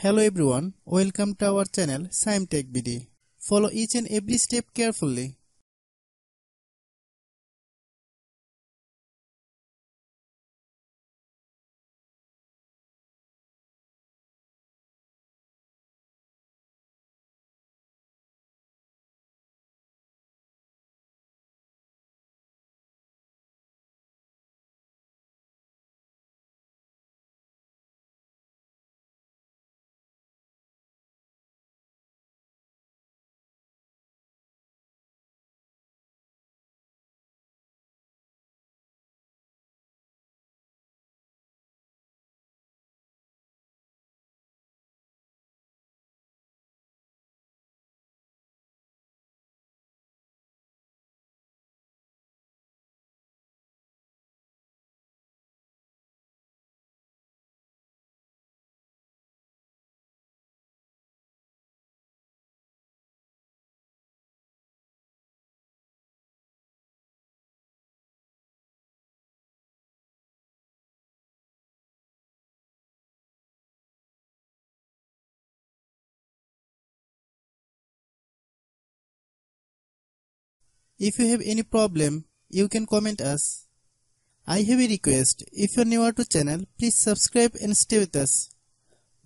Hello everyone, welcome to our channel Shaem Tech BD. Follow each and every step carefully. If you have any problem, you can comment us. I have a request, if you are newer to channel, please subscribe and stay with us.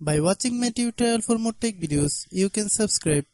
By watching my tutorial for more tech videos, you can subscribe.